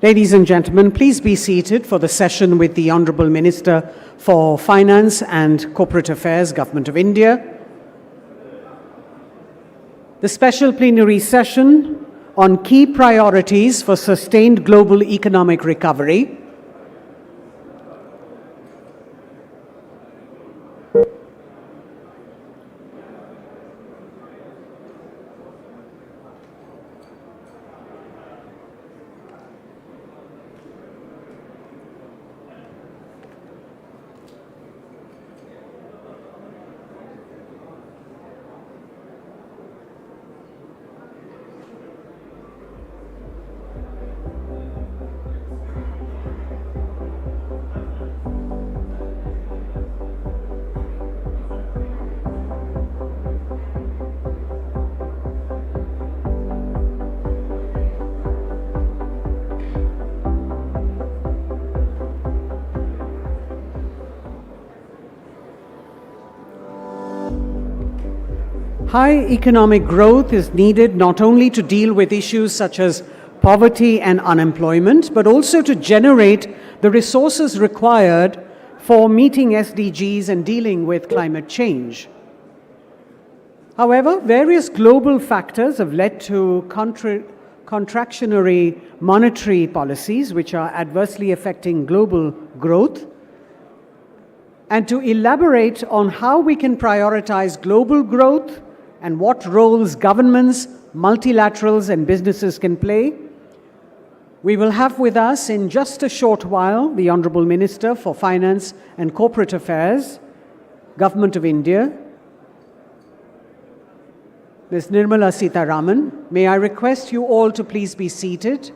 Ladies and gentlemen, please be seated for the session with the Honourable Minister for Finance and Corporate Affairs, Government of India. The special plenary session on key priorities for sustained global economic recovery. High economic growth is needed not only to deal with issues such as poverty and unemployment, but also to generate the resources required for meeting SDGs and dealing with climate change. However, various global factors have led to contractionary monetary policies which are adversely affecting global growth. And to elaborate on how we can prioritize global growth and what roles governments, multilaterals, and businesses can play, we will have with us in just a short while the Honourable Minister for Finance and Corporate Affairs, Government of India, Ms. Nirmala Sitharaman. May I request you all to please be seated.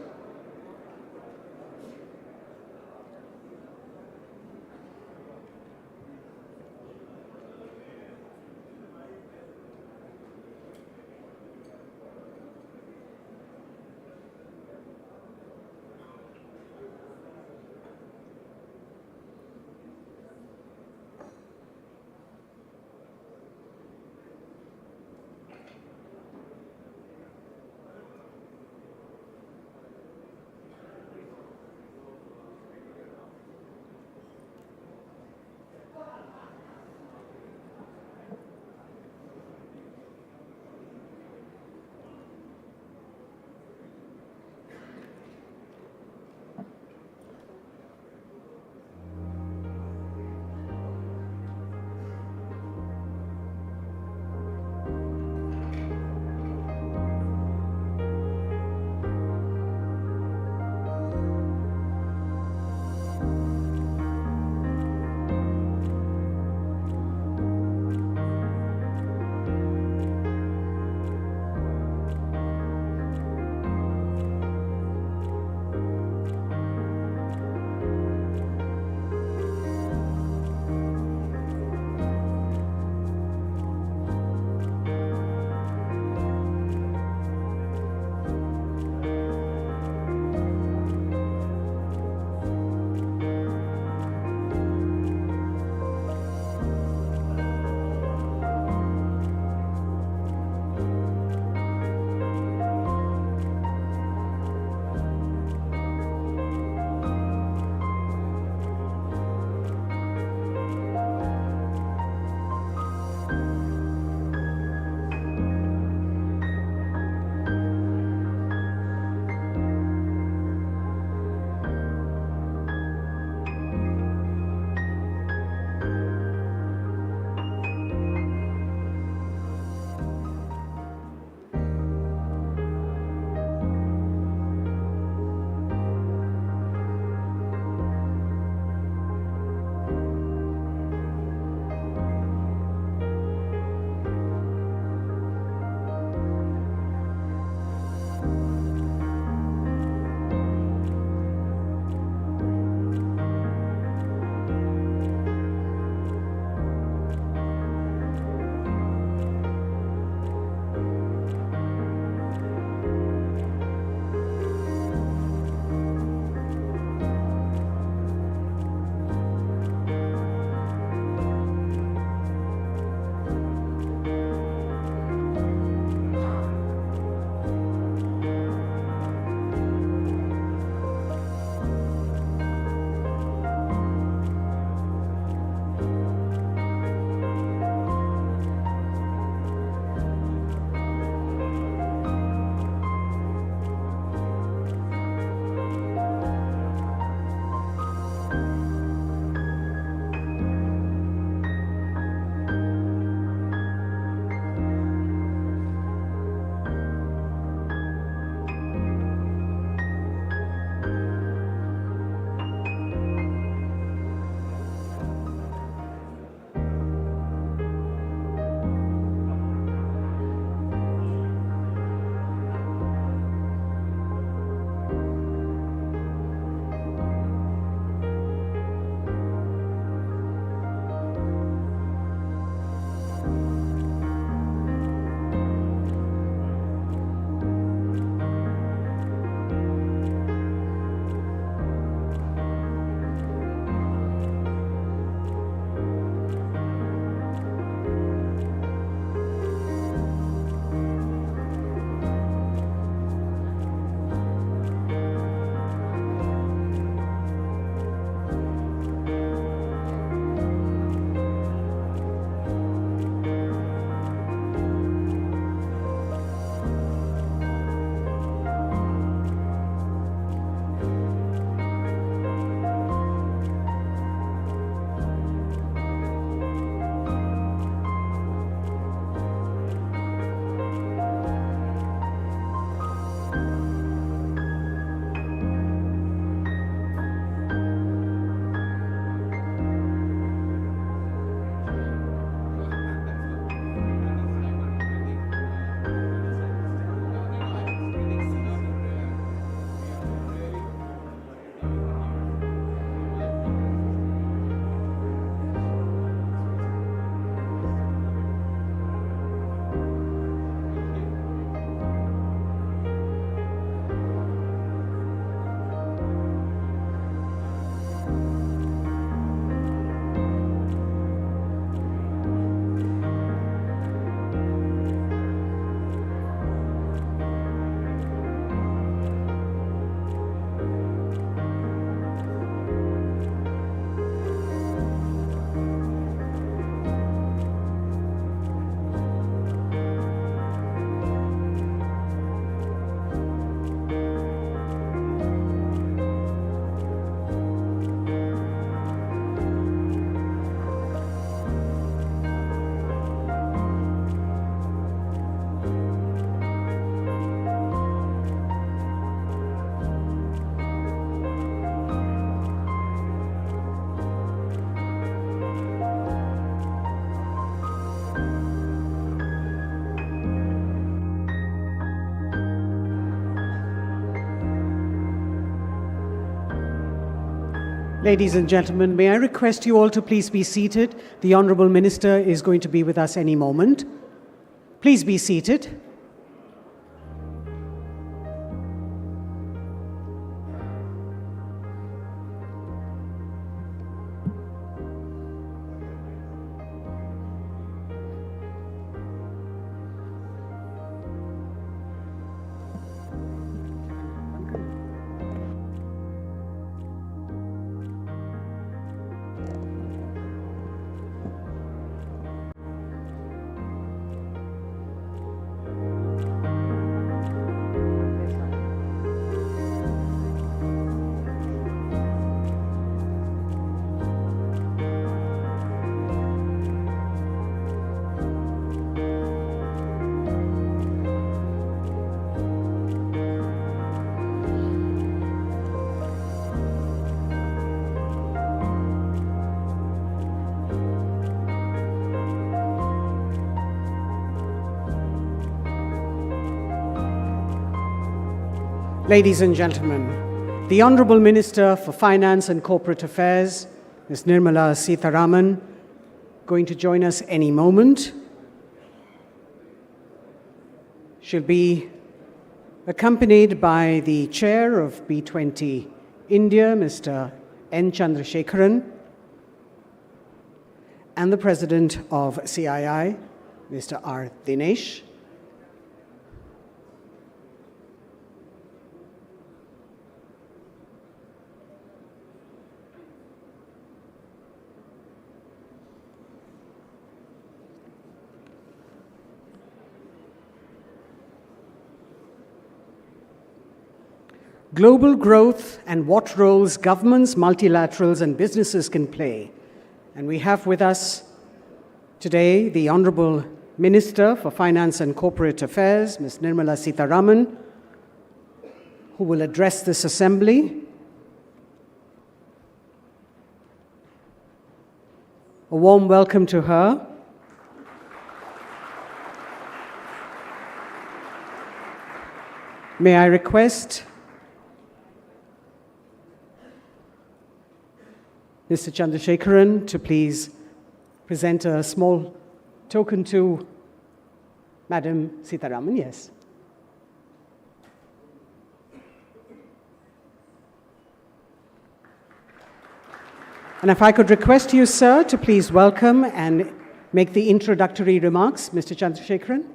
Ladies and gentlemen, may I request you all to please be seated? The Honourable Minister is going to be with us any moment. Please be seated. Ladies and gentlemen, the Honourable Minister for Finance and Corporate Affairs, Ms. Nirmala Sitharaman, going to join us any moment. She'll be accompanied by the Chair of B20 India, Mr. N. Chandrasekaran, and the President of CII, Mr. R. Dinesh. Global growth and what roles governments, multilaterals, and businesses can play. And we have with us today the Honourable Minister for Finance and Corporate Affairs, Ms. Nirmala Sitharaman, who will address this assembly. A warm welcome to her. May I request Mr. Chandrasekaran to please present a small token to Madam Sitharaman. Yes. And if I could request you, sir, to please welcome and make the introductory remarks, Mr. Chandrasekaran.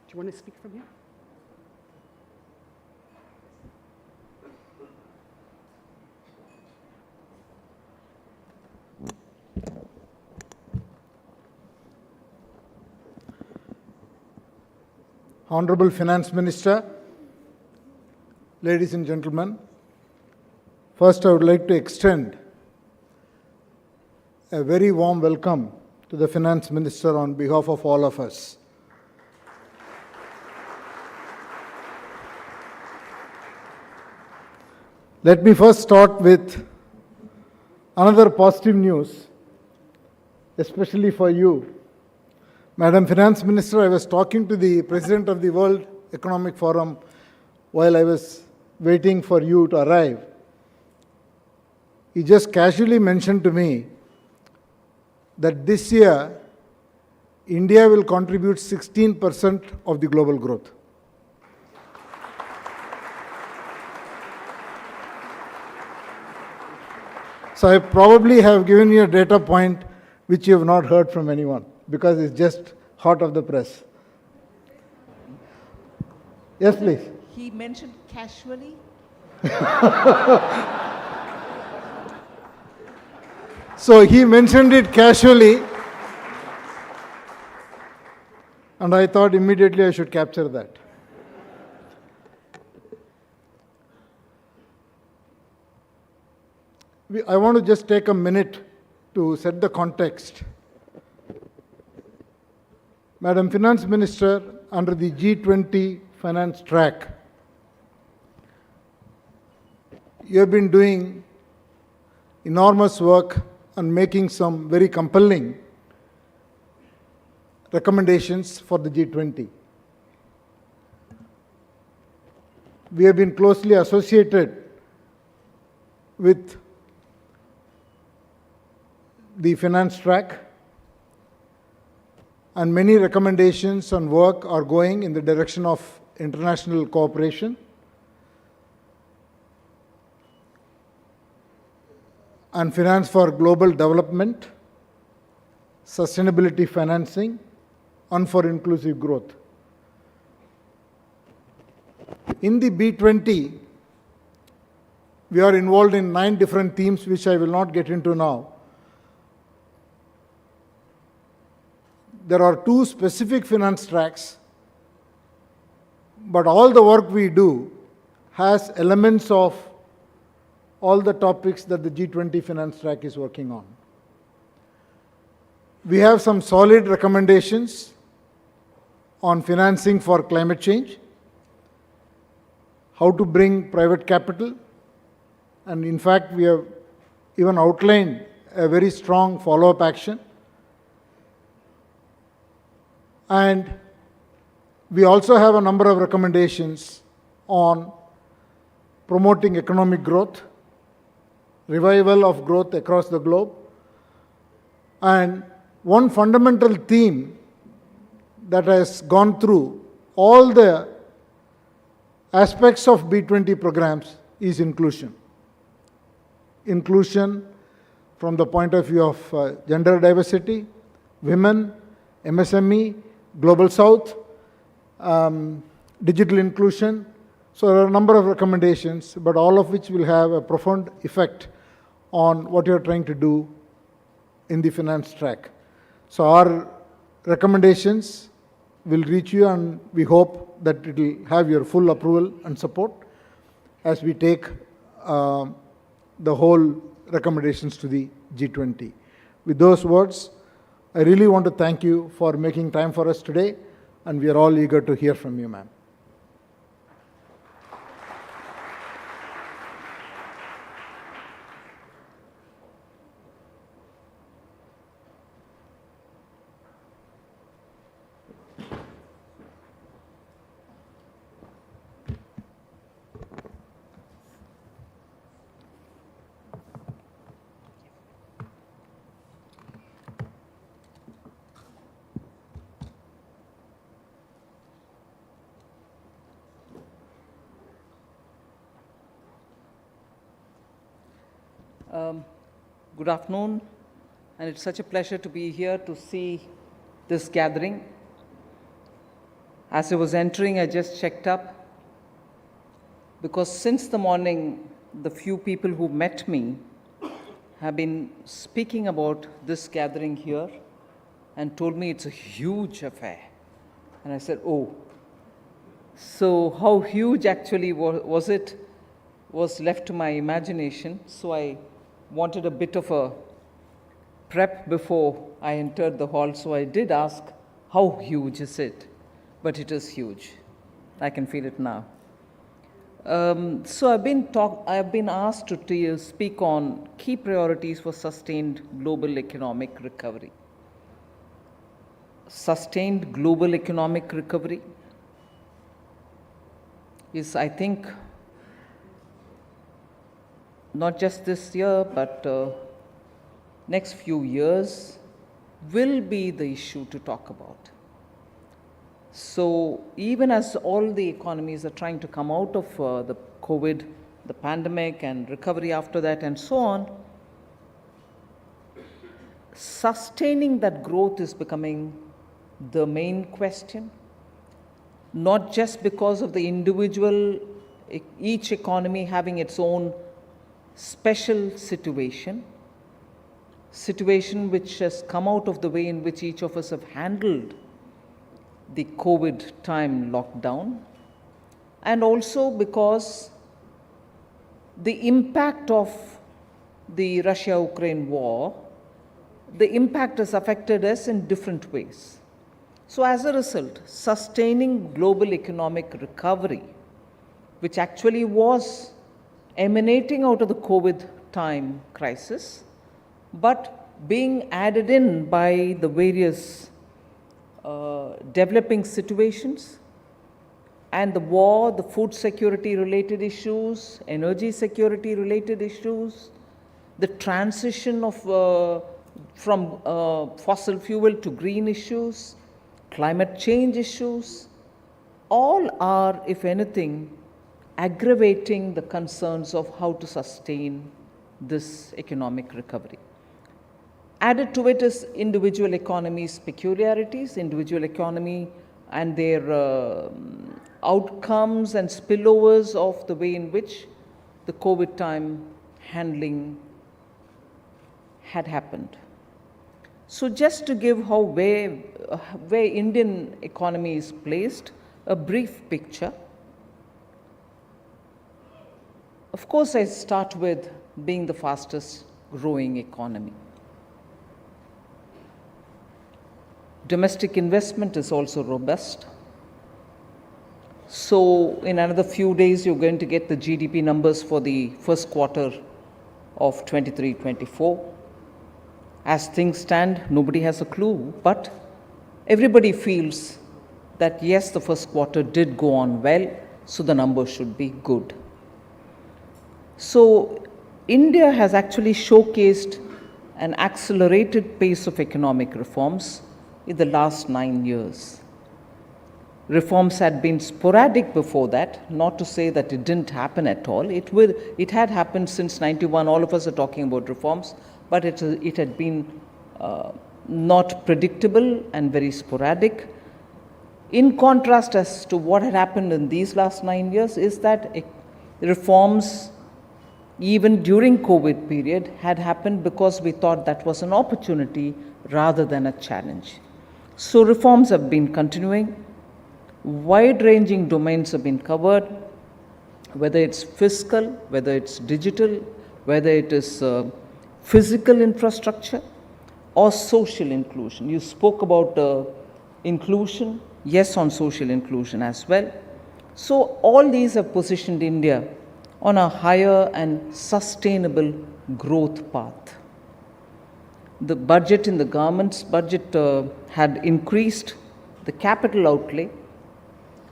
Do you want to speak from here? Honorable Finance Minister, ladies and gentlemen, first I would like to extend a very warm welcome to the Finance Minister on behalf of all of us. Let me first start with another positive news, especially for you. Madam Finance Minister, I was talking to the President of the World Economic Forum while I was waiting for you to arrive. He just casually mentioned to me that this year, India will contribute 16% of the global growth. So I probably have given you a data point which you have not heard from anyone because it's just hot off the press. Yes, please. He mentioned casually. So he mentioned it casually, and I thought immediately I should capture that. I want to just take a minute to set the context. Madam Finance Minister, under the G20 finance track, you have been doing enormous work on making some very compelling recommendations for the G20. we have been closely associated with the finance track, and many recommendations and work are going in the direction of international cooperation and finance for global development, sustainability financing, and for inclusive growth. In the B20, we are involved in 9 different themes, which I will not get into now. There are 2 specific finance tracks, but all the work we do has elements of all the topics that the G20 finance track is working on. We have some solid recommendations on financing for climate change, how to bring private capital, and in fact, we have even outlined a very strong follow-up action. And we also have a number of recommendations on promoting economic growth, revival of growth across the globe, and one fundamental theme that has gone through all the aspects of B20 programs is inclusion. Inclusion from the point of view of gender diversity, women, MSME, Global South, digital inclusion. So there are a number of recommendations, but all of which will have a profound effect on what you're trying to do in the finance track. So our recommendations will reach you, and we hope that it will have your full approval and support as we take the whole recommendations to the G20. With those words, I really want to thank you for making time for us today, and we are all eager to hear from you, ma'am. Good afternoon, and it's such a pleasure to be here to see this gathering. As I was entering, I just checked up, because since the morning, the few people who met me have been speaking about this gathering here and told me it's a huge affair. And I said, oh, so how huge actually was it was left to my imagination. So I wanted a bit of a prep before I entered the hall, so I did ask, how huge is it? But it is huge. I can feel it now. So I've been asked to speak on key priorities for sustained global economic recovery. Sustained global economic recovery is, I think, not just this year, but next few years will be the issue to talk about. So even as all the economies are trying to come out of the COVID, the pandemic, and recovery after that, and so on, sustaining that growth is becoming the main question, not just because of the individual, each economy having its own special situation which has come out of the way in which each of us have handled the COVID time lockdown, and also because the impact of the Russia-Ukraine war, the impact has affected us in different ways. So as a result, sustaining global economic recovery, which actually was emanating out of the COVID time crisis, but being added in by the various developing situations and the war, the food security related issues, energy security related issues, the transition from fossil fuel to green issues, climate change issues, all are, if anything, aggravating the concerns of how to sustain this economic recovery. Added to it is individual economies' peculiarities, individual economy and their outcomes and spillovers of the way in which the COVID time handling had happened. So just to give where Indian economy is placed, a brief picture. Of course, I start with being the fastest growing economy. Domestic investment is also robust. So in another few days, you're going to get the GDP numbers for the first quarter of 23-24. As things stand, nobody has a clue, but everybody feels that yes, the first quarter did go on well, so the numbers should be good. So India has actually showcased an accelerated pace of economic reforms in the last 9 years. Reforms had been sporadic before that, not to say that it didn't happen at all. It had happened since 91. All of us are talking about reforms, but it had been not predictable and very sporadic. In contrast as to what had happened in these last 9 years is that reforms, even during COVID period, had happened because we thought that was an opportunity rather than a challenge. So reforms have been continuing. Wide-ranging domains have been covered, whether it's fiscal, whether it's digital, whether it is physical infrastructure or social inclusion. You spoke about inclusion, yes, on social inclusion as well. So all these have positioned India on a higher and sustainable growth path. The budget in the government's budget had increased the capital outlay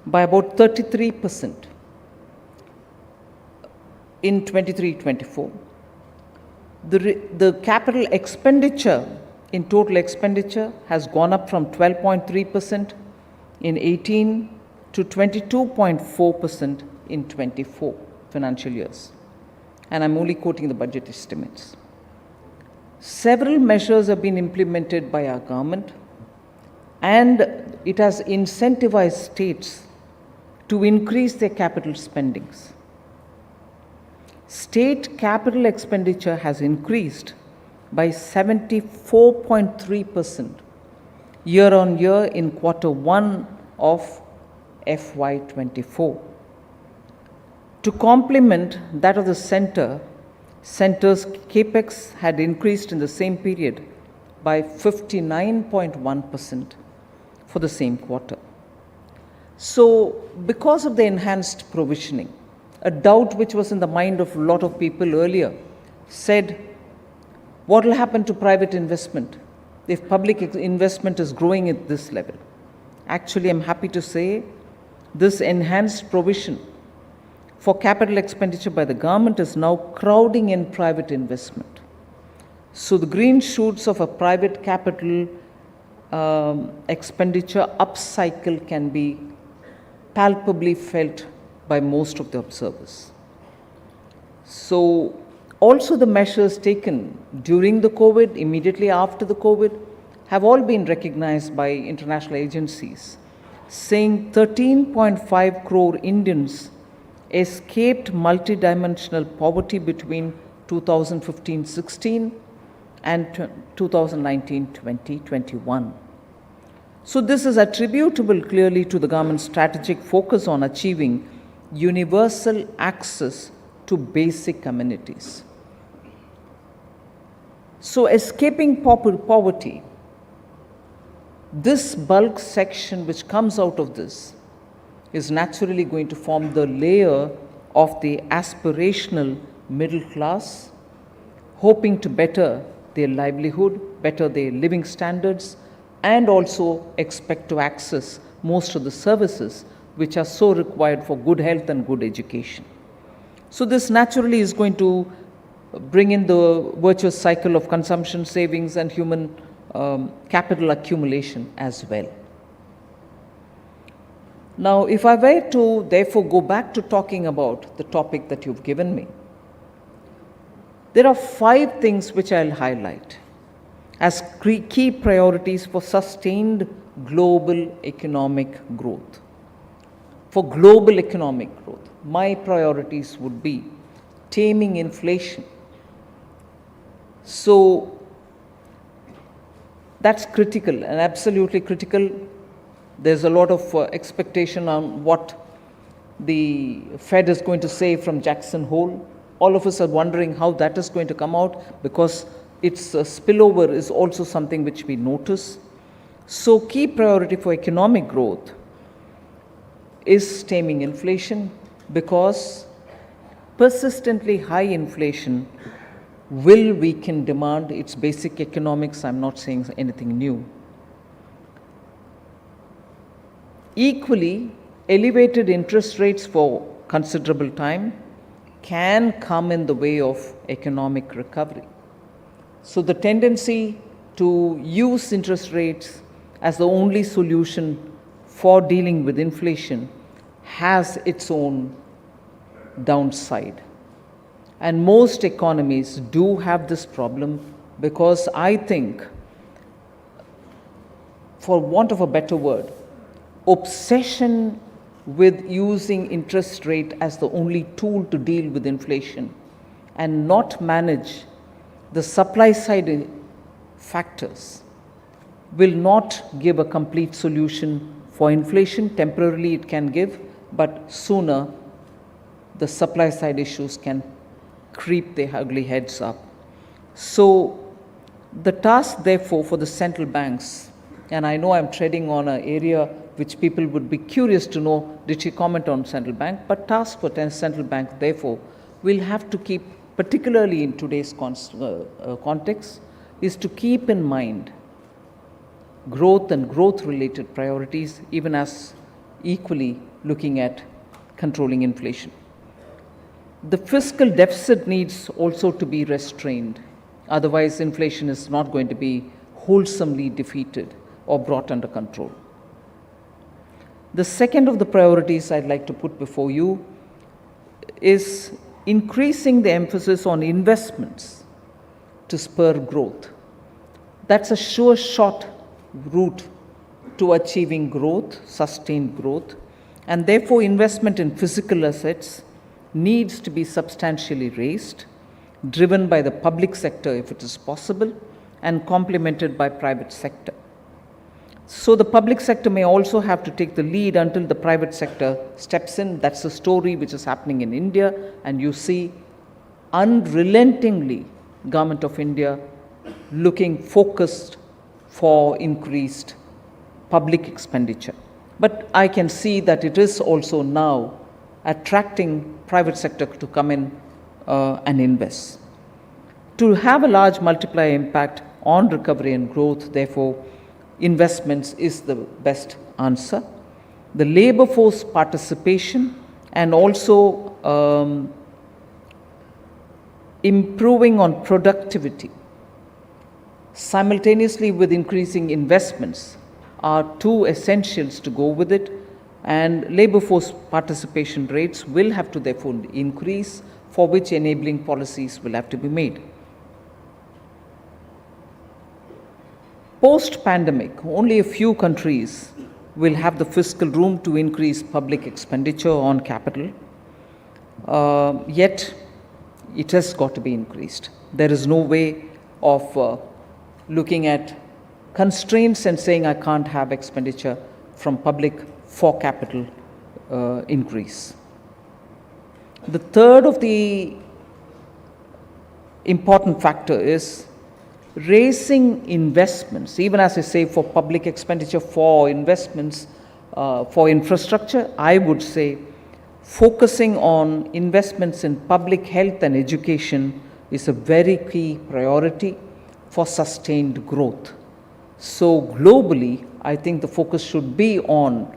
by about 33% in 23-24. The capital expenditure in total expenditure has gone up from 12.3% in 18 to 22.4% in 24 financial years. And I'm only quoting the budget estimates. Several measures have been implemented by our government, and it has incentivized states to increase their capital spendings. State capital expenditure has increased by 74.3% year on year in Q1 of FY24. To complement that of the center's capex had increased in the same period by 59.1% for the same quarter. So, because of the enhanced provisioning, a doubt which was in the mind of a lot of people earlier said, what will happen to private investment if public investment is growing at this level? Actually, I'm happy to say this enhanced provision for capital expenditure by the government is now crowding in private investment. So the green shoots of a private capital expenditure upcycle can be palpably felt by most of the observers. So also the measures taken during the COVID, immediately after the COVID, have all been recognized by international agencies, saying 13.5 crore Indians escaped multidimensional poverty between 2015-16 and 2019-2021. So this is attributable clearly to the government's strategic focus on achieving universal access to basic amenities. So escaping poverty, this bulk section which comes out of this is naturally going to form the layer of the aspirational middle class, hoping to better their livelihood, better their living standards, and also expect to access most of the services which are so required for good health and good education. So this naturally is going to bring in the virtuous cycle of consumption, savings, and human capital accumulation as well. Now, if I were to therefore go back to talking about the topic that you've given me, there are 5 things which I'll highlight as key priorities for sustained global economic growth. For global economic growth, my priorities would be taming inflation. So that's critical and absolutely critical. There's a lot of expectation on what the Fed is going to say from Jackson Hole. All of us are wondering how that is going to come out, because its spillover is also something which we notice. So key priority for economic growth is taming inflation, because persistently high inflation will weaken demand. It's basic economics. I'm not saying anything new. Equally, elevated interest rates for considerable time can come in the way of economic recovery. So the tendency to use interest rates as the only solution for dealing with inflation has its own downside. And most economies do have this problem, because I think, for want of a better word, obsession with using interest rate as the only tool to deal with inflation and not manage the supply side factors will not give a complete solution for inflation. Temporarily it can give, but sooner the supply side issues can creep their ugly heads up. So the task therefore for the central banks, and I know I'm treading on an area which people would be curious to know, did she comment on central bank? But task for central bank therefore will have to keep, particularly in today's context, is to keep in mind growth and growth related priorities, even as equally looking at controlling inflation. The fiscal deficit needs also to be restrained. Otherwise, inflation is not going to be wholesomely defeated or brought under control. The second of the priorities I'd like to put before you is increasing the emphasis on investments to spur growth. That's a sure shot route to achieving growth, sustained growth, and therefore investment in physical assets needs to be substantially raised, driven by the public sector if it is possible, and complemented by private sector. So the public sector may also have to take the lead until the private sector steps in. That's the story which is happening in India, and you see unrelentingly Government of India looking focused for increased public expenditure. But I can see that it is also now attracting private sector to come in and invest. To have a large multiplier impact on recovery and growth, therefore, investments is the best answer. The labor force participation and also improving on productivity simultaneously with increasing investments are two essentials to go with it, and labor force participation rates will have to therefore increase, for which enabling policies will have to be made. Post-pandemic, only a few countries will have the fiscal room to increase public expenditure on capital, yet it has got to be increased. There is no way of looking at constraints and saying I can't have expenditure from public for capital increase. The third of the important factor is raising investments, even as I say for public expenditure, for investments, for infrastructure. I would say focusing on investments in public health and education is a very key priority for sustained growth. So globally, I think the focus should be on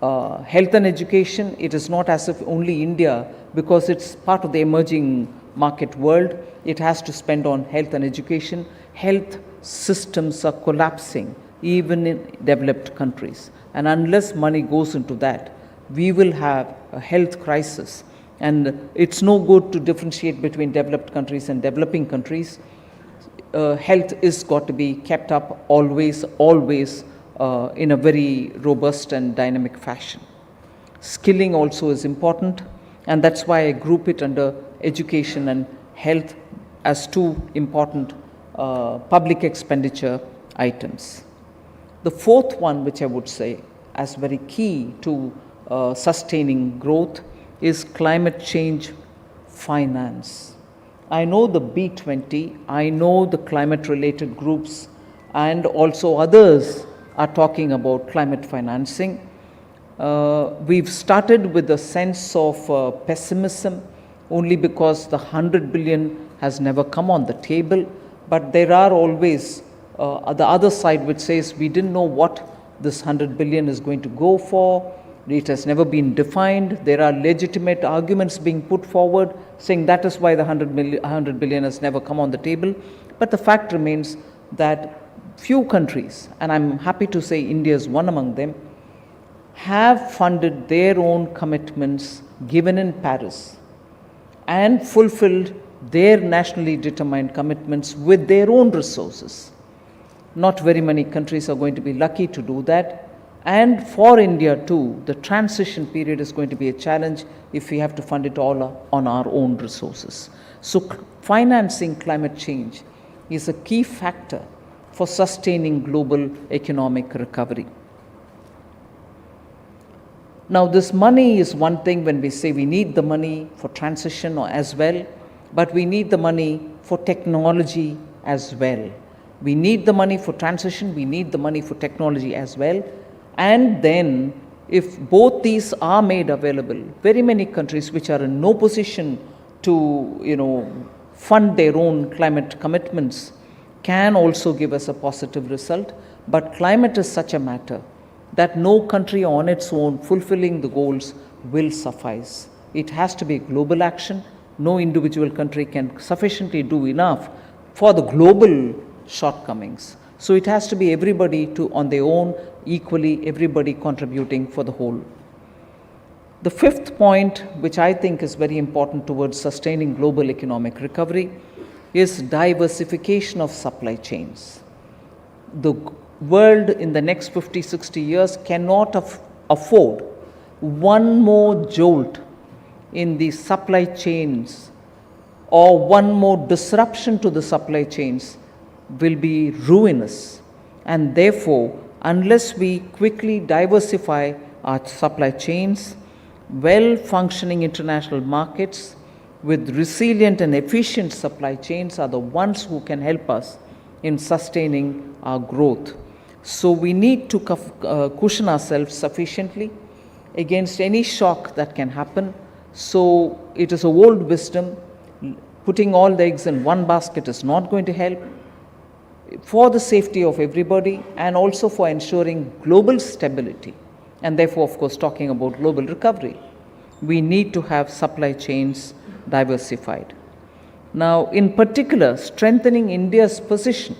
health and education, it is not as if only India, because it's part of the emerging market world, it has to spend on health and education. Health systems are collapsing even in developed countries. And unless money goes into that, we will have a health crisis. And it's no good to differentiate between developed countries and developing countries. Health is got to be kept up always in a very robust and dynamic fashion. Skilling also is important, and that's why I group it under education and health as two important public expenditure items. The fourth one, which I would say as very key to sustaining growth, is climate change finance. I know the B20, I know the climate related groups, and also others are talking about climate financing. We've started with a sense of pessimism only because the 100 billion has never come on the table, but there are always the other side which says we didn't know what this 100 billion is going to go for. It has never been defined. There are legitimate arguments being put forward saying that is why the 100 billion has never come on the table. But the fact remains that few countries, and I'm happy to say India is one among them, have funded their own commitments given in Paris and fulfilled their nationally determined commitments with their own resources. Not very many countries are going to be lucky to do that. And for India too, the transition period is going to be a challenge if we have to fund it all on our own resources. So financing climate change is a key factor for sustaining global economic recovery. Now, this money is one thing when we say we need the money for transition as well, but we need the money for technology as well. We need the money for transition, we need the money for technology as well. And then, if both these are made available, very many countries which are in no position to, fund their own climate commitments can also give us a positive result. But climate is such a matter that no country on its own fulfilling the goals will suffice. It has to be global action. No individual country can sufficiently do enough for the global shortcomings. So it has to be everybody on their own, equally everybody contributing for the whole. The fifth point, which I think is very important towards sustaining global economic recovery, is diversification of supply chains. The world in the next 50, 60 years cannot afford one more jolt in the supply chains, or one more disruption to the supply chains will be ruinous. And therefore, unless we quickly diversify our supply chains, well-functioning international markets with resilient and efficient supply chains are the ones who can help us in sustaining our growth. So we need to cushion ourselves sufficiently against any shock that can happen. So it is a old wisdom, putting all the eggs in one basket is not going to help. For the safety of everybody and also for ensuring global stability, and therefore, of course, talking about global recovery, we need to have supply chains diversified. Now, in particular, strengthening India's position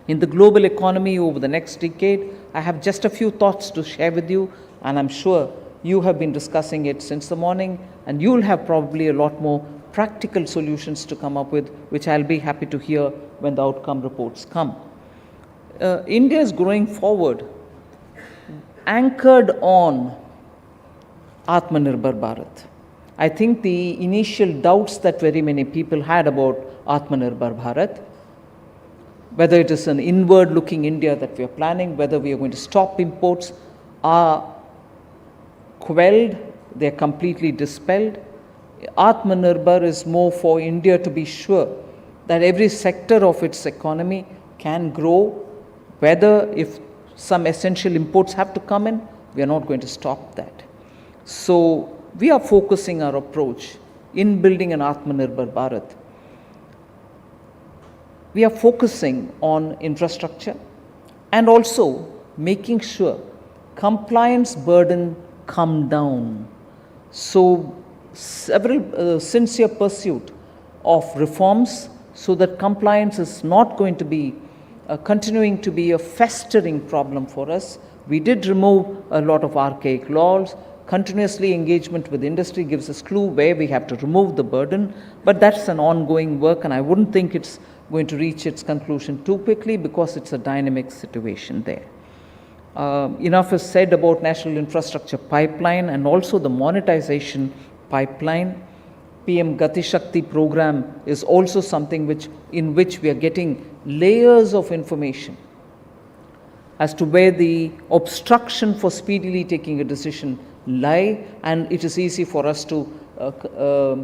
in the global economy over the next decade, I have just a few thoughts to share with you, and I'm sure you have been discussing it since the morning, and you'll have probably a lot more practical solutions to come up with, which I'll be happy to hear when the outcome reports come. India is growing forward, anchored on Atmanirbhar Bharat. I think the initial doubts that very many people had about Atmanirbhar Bharat, whether it is an inward-looking India that we are planning, whether we are going to stop imports, are quelled, they are completely dispelled. Atmanirbhar is more for India to be sure that every sector of its economy can grow, whether if some essential imports have to come in, we are not going to stop that. So we are focusing our approach in building an Atmanirbhar Bharat. We are focusing on infrastructure and also making sure compliance burden come down. So several sincere pursuit of reforms so that compliance is not going to be continuing to be a festering problem for us. We did remove a lot of archaic laws. Continuously engagement with industry gives us clue where we have to remove the burden, but that's an ongoing work, and I wouldn't think it's going to reach its conclusion too quickly because it's a dynamic situation there. Enough is said about national infrastructure pipeline and also the monetization pipeline. PM Gati Shakti program is also something in which we are getting layers of information as to where the obstruction for speedily taking a decision lie, and it is easy for us to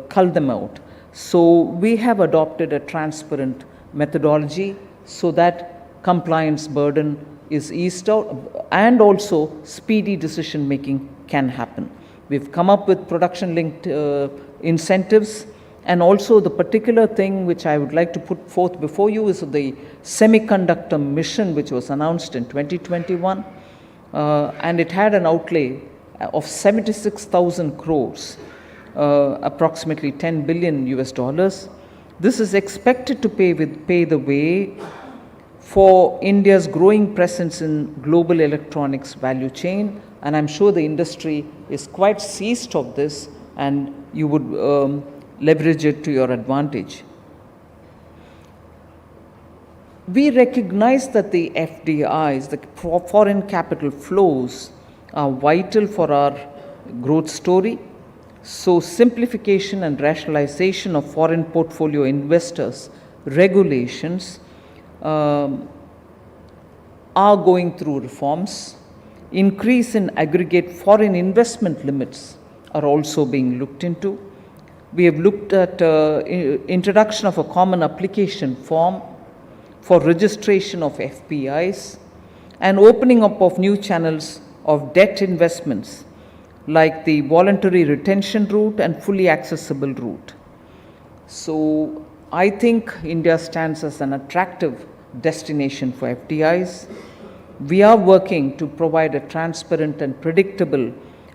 cull them out. So we have adopted a transparent methodology so that compliance burden is eased out and also speedy decision making can happen. We've come up with production linked incentives, and also the particular thing which I would like to put forth before you is the semiconductor mission which was announced in 2021, and it had an outlay of 76,000 crores, approximately 10 billion US dollars. This is expected to pave the way for India's growing presence in global electronics value chain, and I'm sure the industry is quite seized of this, and you would leverage it to your advantage. We recognize that the FDIs, the foreign capital flows, are vital for our growth story. So simplification and rationalization of foreign portfolio investors regulations are going through reforms. Increase in aggregate foreign investment limits are also being looked into. We have looked at introduction of a common application form for registration of FPIs and opening up of new channels of debt investments like the voluntary retention route and fully accessible route. So I think India stands as an attractive destination for FDIs. We are working to provide a transparent and predictable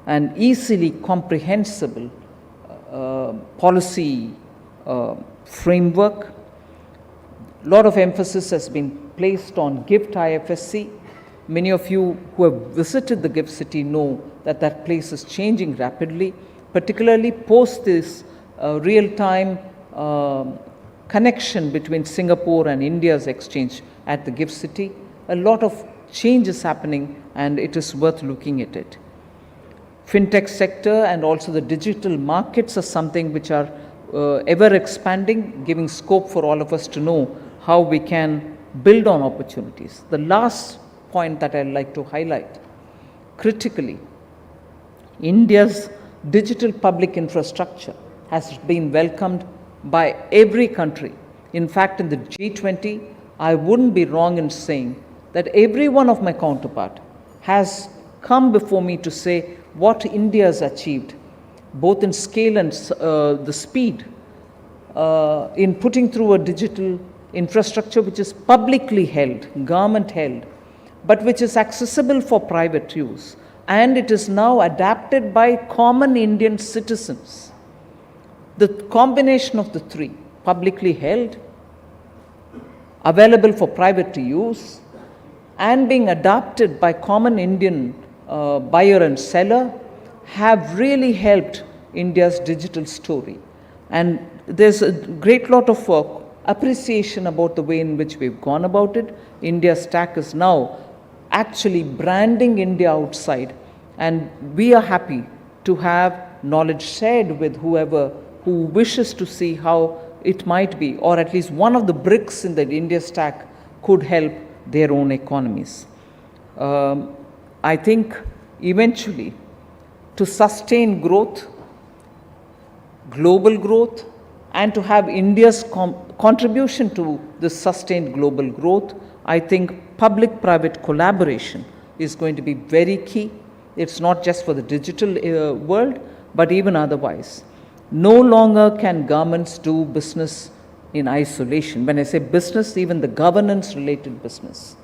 and easily comprehensible policy framework. A lot of emphasis has been placed on GIFT IFSC. Many of you who have visited the GIFT city know that that place is changing rapidly, particularly post this real-time connection between Singapore and India's exchange at the GIFT city. A lot of change is happening, and it is worth looking at it. Fintech sector and also the digital markets are something which are ever expanding, giving scope for all of us to know how we can build on opportunities. The last point that I'd like to highlight, critically, India's digital public infrastructure has been welcomed by every country. In fact, in the G20, I wouldn't be wrong in saying that every one of my counterpart has come before me to say what India has achieved, both in scale and the speed, in putting through a digital infrastructure which is publicly held, government held, but which is accessible for private use, and it is now adapted by common Indian citizens. The combination of the three, publicly held, available for private use, and being adopted by common Indian buyer and seller, have really helped India's digital story. And there's a great lot of appreciation about the way in which we've gone about it. India Stack is now actually branding India outside, and we are happy to have knowledge shared with whoever who wishes to see how it might be, or at least one of the bricks in the India Stack could help their own economies. I think eventually, to sustain growth, global growth, and to have India's contribution to this sustained global growth, I think public-private collaboration is going to be very key. It's not just for the digital world, but even otherwise. No longer can governments do business in isolation. When I say business, even the governance-related business.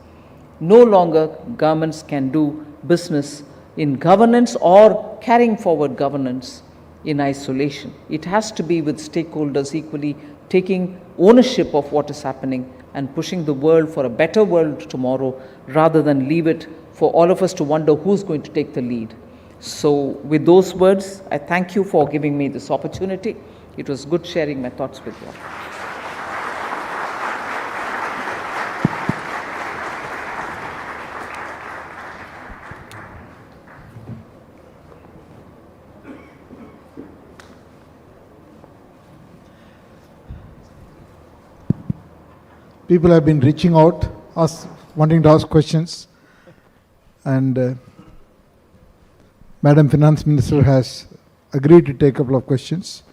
No longer governments can do business in governance or carrying forward governance in isolation. It has to be with stakeholders equally taking ownership of what is happening and pushing the world for a better world tomorrow, rather than leave it for all of us to wonder who's going to take the lead. So with those words, I thank you for giving me this opportunity. It was good sharing my thoughts with you all. People have been reaching out, wanting to ask questions. And Madam Finance Minister has agreed to take a couple of questions.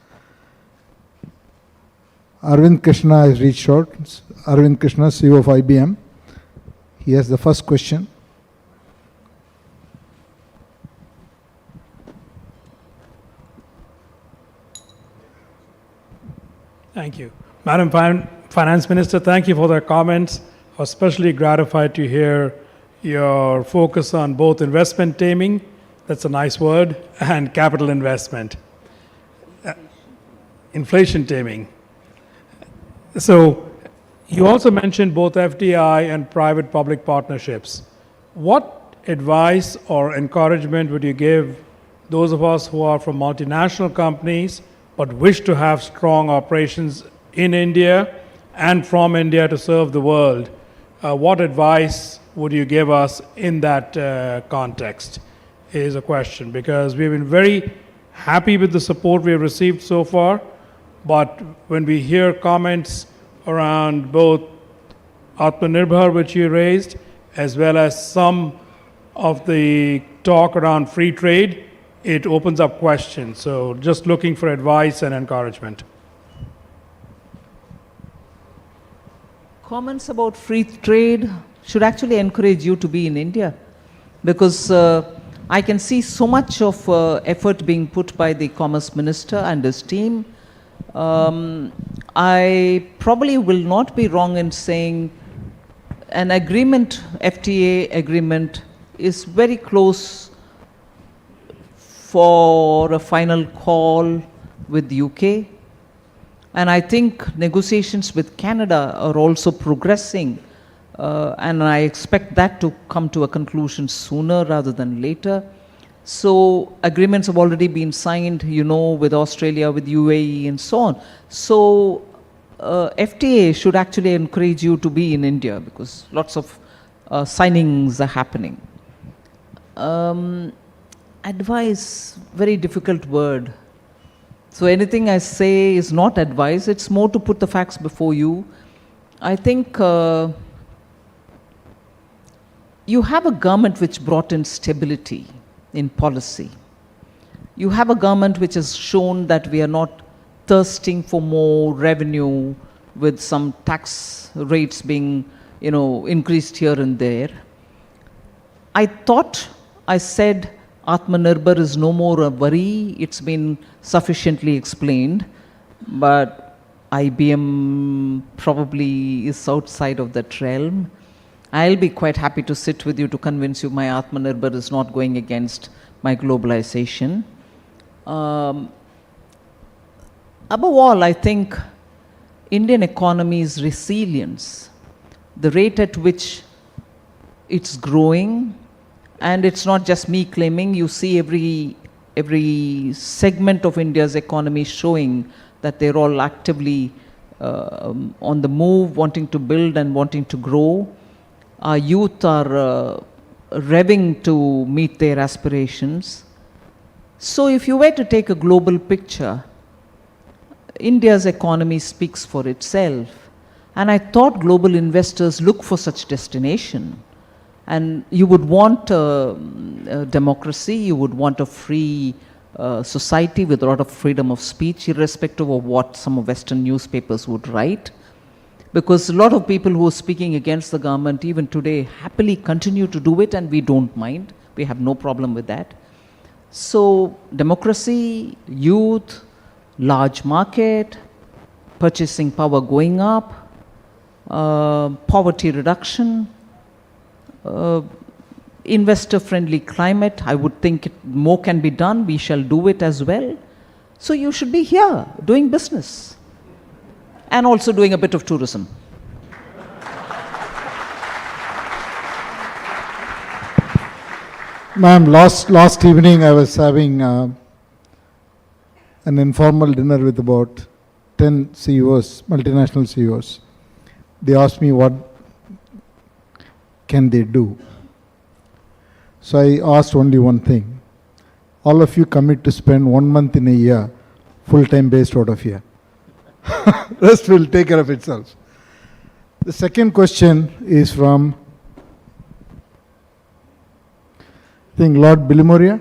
Arvind Krishna has reached out. Arvind Krishna, CEO of IBM. He has the first question. Thank you. Madam Finance Minister, thank you for the comments. I was especially gratified to hear your focus on both investment taming, that's a nice word, and capital investment. Inflation taming. So you also mentioned both FDI and private-public partnerships. What advice or encouragement would you give those of us who are from multinational companies but wish to have strong operations in India and from India to serve the world? What advice would you give us in that context is a question, because we've been very happy with the support we have received so far, but when we hear comments around both Atmanirbhar, which you raised, as well as some of the talk around free trade, it opens up questions. So just looking for advice and encouragement. Comments about free trade should actually encourage you to be in India, because I can see so much of effort being put by the Commerce Minister and his team. I probably will not be wrong in saying an agreement, FTA agreement, is very close for a final call with the UK. And I think negotiations with Canada are also progressing, and I expect that to come to a conclusion sooner rather than later. So agreements have already been signed, you know, with Australia, with UAE and so on. So FTA should actually encourage you to be in India, because lots of signings are happening. Advice, very difficult word. So anything I say is not advice, it's more to put the facts before you. I think you have a government which brought in stability in policy. You have a government which has shown that we are not thirsting for more revenue with some tax rates being, you know, increased here and there. I thought I said Atmanirbhar is no more a worry. It's been sufficiently explained, but IBM probably is outside of that realm. I'll be quite happy to sit with you to convince you my Atmanirbhar is not going against my globalization. Above all, I think Indian economy's resilience, the rate at which it's growing, and it's not just me claiming, you see every segment of India's economy showing that they're all actively on the move, wanting to build and wanting to grow. Our youth are revving to meet their aspirations. So if you were to take a global picture, India's economy speaks for itself. And I thought global investors look for such destination. And you would want democracy, you would want a free society with a lot of freedom of speech, irrespective of what some of Western newspapers would write. Because a lot of people who are speaking against the government, even today, happily continue to do it, and we don't mind. We have no problem with that. So democracy, youth, large market, purchasing power going up, poverty reduction, investor-friendly climate. I would think more can be done. We shall do it as well. So you should be here doing business and also doing a bit of tourism. Ma'am, last evening I was having an informal dinner with about 10 CEOs, multinational CEOs. They asked me what can they do. So I asked only one thing. All of you commit to spend 1 month in a year full-time based out of here. Rest will take care of itself. The second question is from, I think, Lord Bilimoria.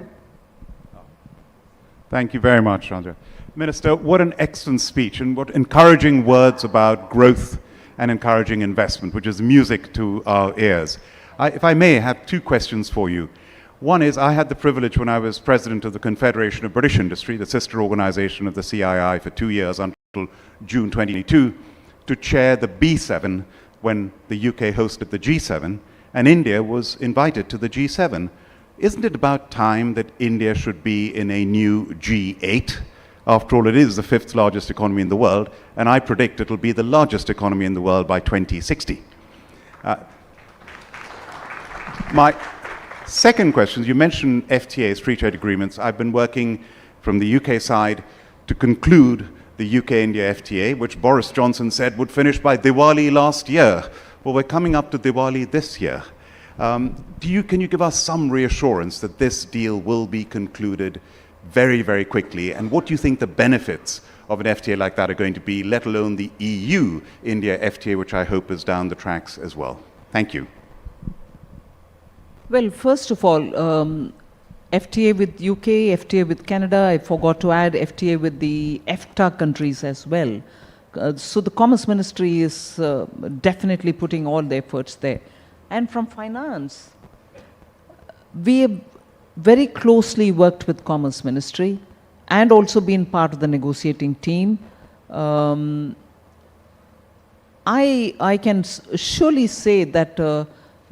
Thank you very much, Chandra. Minister, what an excellent speech and what encouraging words about growth and encouraging investment, which is music to our ears. If I may, have two questions for you. One is, I had the privilege when I was president of the Confederation of British Industry, the sister organization of the CII, for 2 years until June 2022, to chair the B7 when the UK hosted the G7, and India was invited to the G7. Isn't it about time that India should be in a new G8? After all, it is the 5th largest economy in the world, and I predict it'll be the largest economy in the world by 2060. My second question, you mentioned FTAs, free trade agreements. I've been working from the UK side to conclude the UK-India FTA, which Boris Johnson said would finish by Diwali last year. Well, we're coming up to Diwali this year. Can you give us some reassurance that this deal will be concluded very, very quickly? And what do you think the benefits of an FTA like that are going to be, let alone the EU-India FTA, which I hope is down the tracks as well? Thank you. Well, first of all, FTA with UK, FTA with Canada, I forgot to add FTA with the EFTA countries as well. So the Commerce Ministry is definitely putting all the efforts there. And from finance, we have very closely worked with Commerce Ministry and also been part of the negotiating team. I can surely say that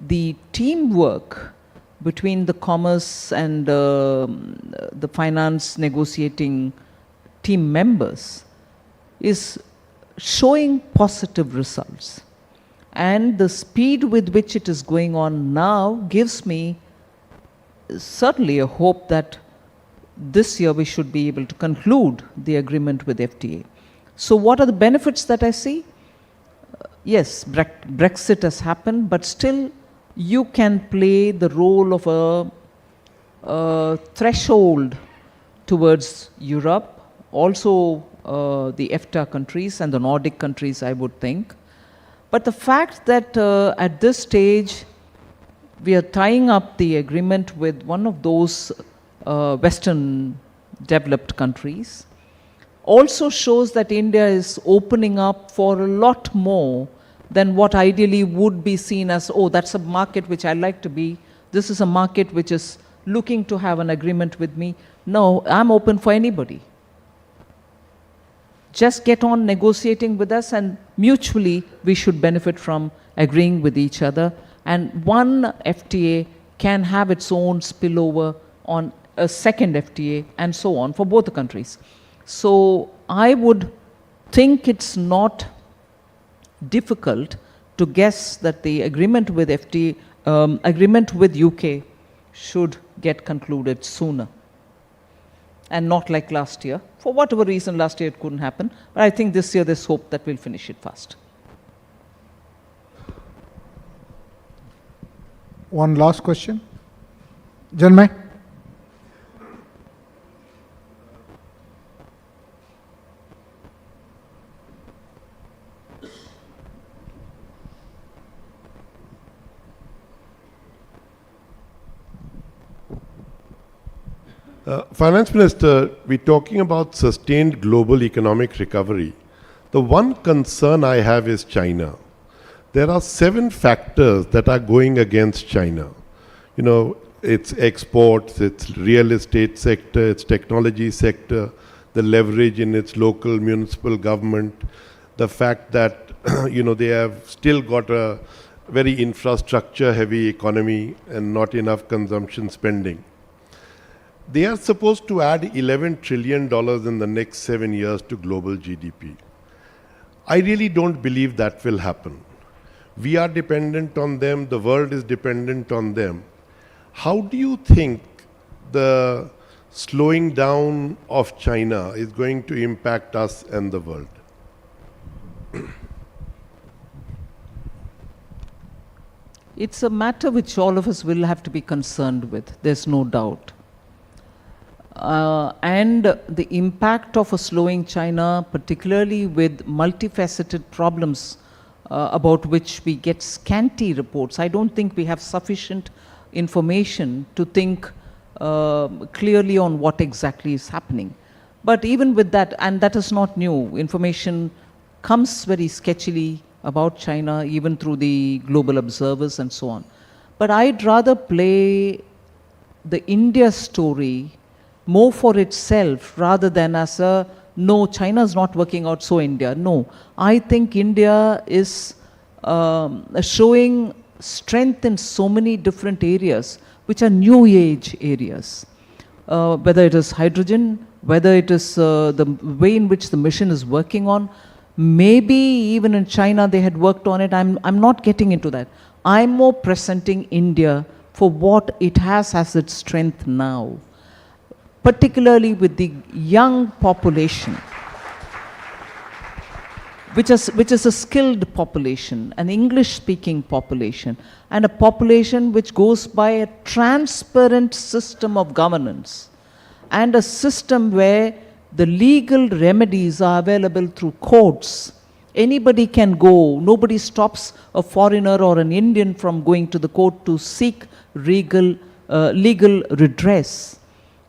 the teamwork between the commerce and the finance negotiating team members is showing positive results. And the speed with which it is going on now gives me certainly a hope that this year we should be able to conclude the agreement with FTA. So what are the benefits that I see? Yes, Brexit has happened, but still you can play the role of a threshold towards Europe, also the EFTA countries and the Nordic countries, I would think. But the fact that at this stage we are tying up the agreement with one of those Western developed countries also shows that India is opening up for a lot more than what ideally would be seen as, oh, that's a market which I like to be. This is a market which is looking to have an agreement with me. No, I'm open for anybody. Just get on negotiating with us, and mutually we should benefit from agreeing with each other. And one FTA can have its own spillover on a second FTA and so on for both the countries. So I would think it's not difficult to guess that the agreement with agreement with UK should get concluded sooner. And not like last year. For whatever reason, last year it couldn't happen. But I think this year there's hope that we'll finish it fast. One last question. Janmai? Finance Minister, we're talking about sustained global economic recovery. The one concern I have is China. There are 7 factors that are going against China. You know, its exports, its real estate sector, its technology sector, the leverage in its local municipal government, the fact that, you know, they have still got a very infrastructure heavy economy and not enough consumption spending. They are supposed to add $11 trillion in the next 7 years to global GDP. I really don't believe that will happen. We are dependent on them, the world is dependent on them. How do you think the slowing down of China is going to impact us and the world? It's a matter which all of us will have to be concerned with, there's no doubt. And the impact of a slowing China, particularly with multifaceted problems about which we get scanty reports. I don't think we have sufficient information to think clearly on what exactly is happening. But even with that, and that is not new, information comes very sketchily about China, even through the global observers and so on. But I'd rather play the India story more for itself rather than as a, no, China's not working out, so India. No, I think India is showing strength in so many different areas, which are new age areas. Whether it is hydrogen, whether it is the way in which the mission is working on, maybe even in China they had worked on it. I'm not getting into that. I'm more presenting India for what it has as its strength now, particularly with the young population, which is a skilled population, an English-speaking population, and a population which goes by a transparent system of governance, and a system where the legal remedies are available through courts. Anybody can go, nobody stops a foreigner or an Indian from going to the court to seek legal redress.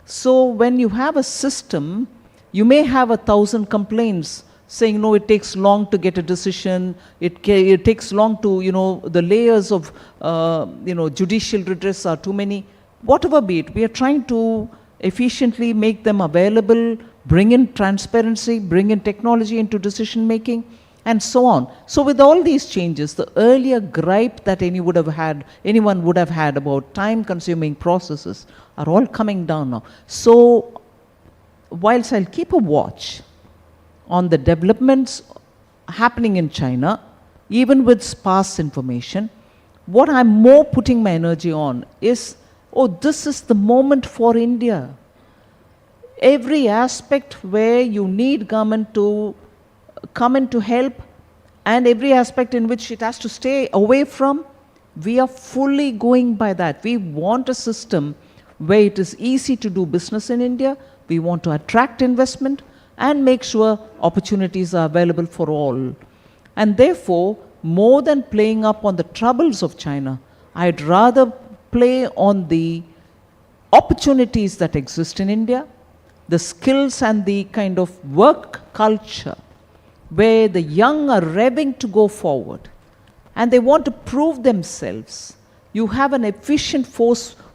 So when you have a system, you may have 1,000 complaints saying, no, it takes long to get a decision, it takes long to, the layers of, judicial redress are too many. Whatever be it, we are trying to efficiently make them available, bring in transparency, bring in technology into decision making, and so on. So with all these changes, the earlier gripe that anyone would have had about time-consuming processes are all coming down now. So whilst I'll keep a watch on the developments happening in China, even with sparse information, what I'm more putting my energy on is, this is the moment for India. Every aspect where you need government to come in to help, and every aspect in which it has to stay away from, we are fully going by that. We want a system where it is easy to do business in India. We want to attract investment and make sure opportunities are available for all. And therefore, more than playing up on the troubles of China, I'd rather play on the opportunities that exist in India, the skills and the kind of work culture where the young are revving to go forward and they want to prove themselves. You have an efficient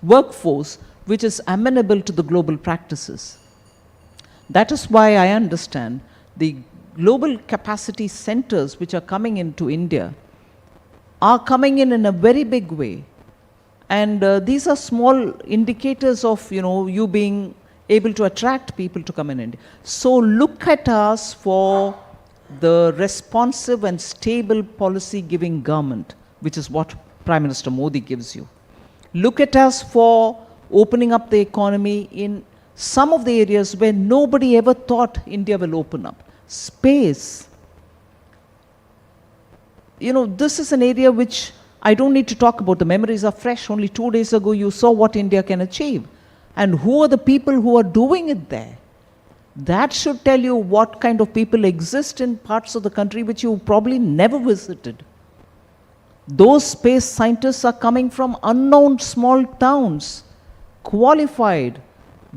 workforce which is amenable to the global practices. That is why I understand the global capacity centers which are coming into India are coming in a very big way. And these are small indicators of you being able to attract people to come in India. So look at us for the responsive and stable policy giving government, which is what Prime Minister Modi gives you. Look at us for opening up the economy in some of the areas where nobody ever thought India will open up. Space. This is an area which I don't need to talk about. The memories are fresh. Only 2 days ago you saw what India can achieve. And who are the people who are doing it there? That should tell you what kind of people exist in parts of the country which you probably never visited. Those space scientists are coming from unknown small towns, qualified,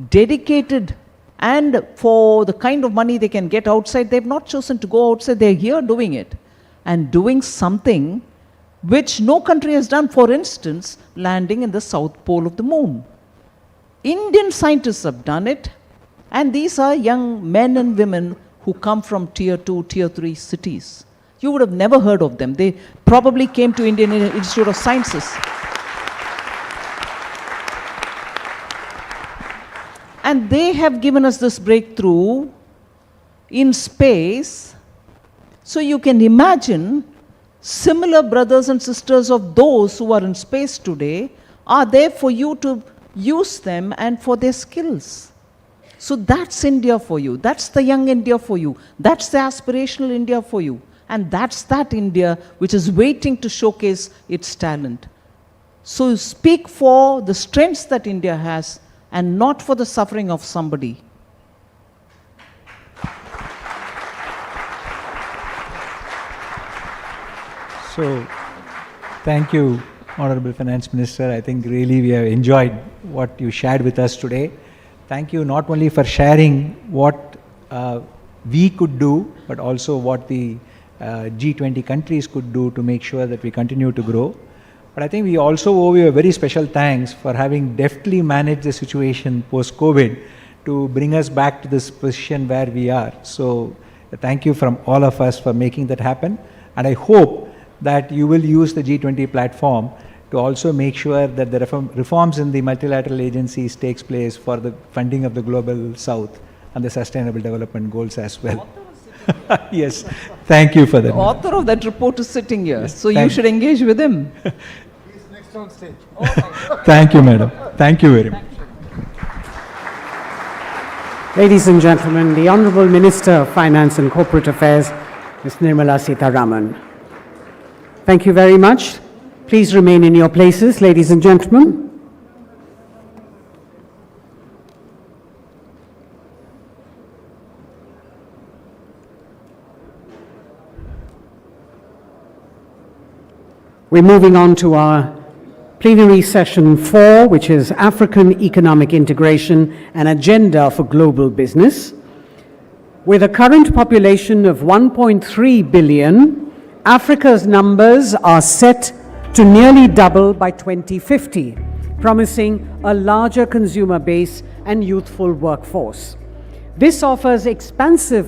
dedicated, and for the kind of money they can get outside, they've not chosen to go outside, they're here doing it. And doing something which no country has done, for instance, landing in the south pole of the moon. Indian scientists have done it, and these are young men and women who come from tier 2, tier 3 cities. You would have never heard of them. They probably came to Indian Institute of Sciences. And they have given us this breakthrough in space. So you can imagine similar brothers and sisters of those who are in space today are there for you to use them and for their skills. So that's India for you. That's the young India for you. That's the aspirational India for you. And that's that India which is waiting to showcase its talent. So speak for the strengths that India has and not for the suffering of somebody. So, thank you, Honorable Finance Minister. I think really we have enjoyed what you shared with us today. Thank you not only for sharing what we could do, but also what the G20 countries could do to make sure that we continue to grow. But I think we also owe you a very special thanks for having deftly managed the situation post-COVID to bring us back to this position where we are. So thank you from all of us for making that happen. And I hope that you will use the G20 platform to also make sure that the reforms in the multilateral agencies takes place for the funding of the global south and the sustainable development goals as well. Yes, thank you for that. The author of that report is sitting here, Yes, so you should engage with him. He's next on stage. Thank you, madam. Thank you very much. Ladies and gentlemen, the Honorable Minister of Finance and Corporate Affairs, Ms. Nirmala Sitharaman. Thank you very much. Please remain in your places, ladies and gentlemen. We're moving on to our plenary session 4, which is African Economic Integration, an Agenda for Global Business. With a current population of 1.3 billion, Africa's numbers are set to nearly double by 2050, promising a larger consumer base and youthful workforce. This offers expansive